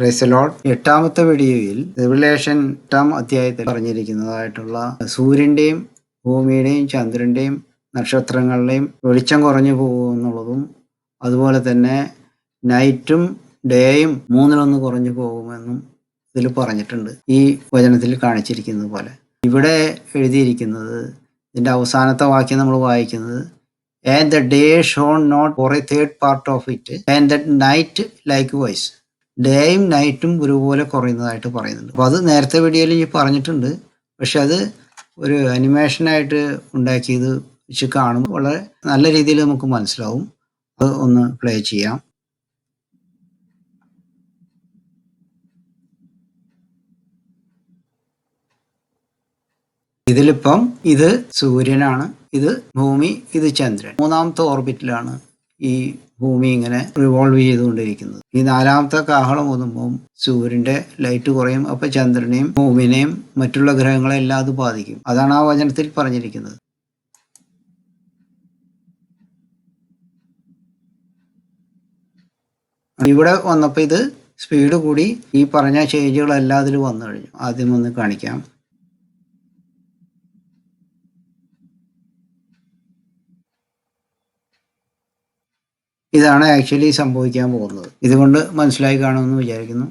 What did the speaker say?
Praise the Lord. എട്ടാമത്തെ വീഡിയോയിൽ revelation 8-ാം അധ്യായത്തിൽ പറഞ്ഞിരിക്കുന്നതായിട്ടുള്ള സൂര്യന്റെയും ഭൂമിയുടെയും ചന്ദ്രന്റെയും നക്ഷത്രങ്ങളുടെയും വെളിച്ചം കുറഞ്ഞു പോകുമെന്നുള്ളതും അതുപോലെ തന്നെ നൈറ്റും ഡേയും മൂന്നിലൊന്ന് കുറഞ്ഞു പോകുമെന്നും ഇതിൽ പറഞ്ഞിട്ടുണ്ട്. ഈ വചനത്തിൽ കാണിച്ചിരിക്കുന്നത് പോലെ ഇവിടെ എഴുതിയിരിക്കുന്നത്, ഇതിന്റെ അവസാനത്തെ വാക്യം നമ്മൾ വായിക്കുന്നത്, and the day shone not for a third part of it and the night likewise. ഡേയും നൈറ്റും ഒരുപോലെ കുറയുന്നതായിട്ട് പറയുന്നുണ്ട്. അപ്പോൾ അത് നേരത്തെ വീഡിയോയിൽ ഈ പറഞ്ഞിട്ടുണ്ട്. പക്ഷെ അത് ഒരു അനിമേഷനായിട്ട് ഉണ്ടാക്കിയത് വെച്ച് കാണുമ്പോൾ വളരെ നല്ല രീതിയിൽ നമുക്ക് മനസ്സിലാവും. അത് ഒന്ന് പ്ലേ ചെയ്യാം. ഇതിലിപ്പം ഇത് സൂര്യനാണ്, ഇത് ഭൂമി, ഇത് ചന്ദ്രൻ. മൂന്നാമത്തെ ഓർബിറ്റിലാണ് ഈ ഭൂമി ഇങ്ങനെ റിവോൾവ് ചെയ്തുകൊണ്ടിരിക്കുന്നത്. ഈ നാലാമത്തെ കാഹളം ഒതുമ്പം സൂര്യന്റെ ലൈറ്റ് കുറയും. അപ്പൊ ചന്ദ്രനെയും ഭൂമിനെയും മറ്റുള്ള ഗ്രഹങ്ങളെല്ലാം അത് ബാധിക്കും. അതാണ് ആ വചനത്തിൽ പറഞ്ഞിരിക്കുന്നത്. ഇവിടെ വന്നപ്പോൾ ഇത് സ്പീഡ് കൂടി ഈ പറഞ്ഞ ചേഞ്ചുകളെല്ലാം അതിൽ വന്നു കഴിഞ്ഞു. ആദ്യം ഒന്ന് കാണിക്കാം. ഇതാണ് ആക്ച്വലി സംഭവിക്കാൻ പോകുന്നത്. ഇതുകൊണ്ട് മനസ്സിലായി കാണുമെന്ന് വിചാരിക്കുന്നു.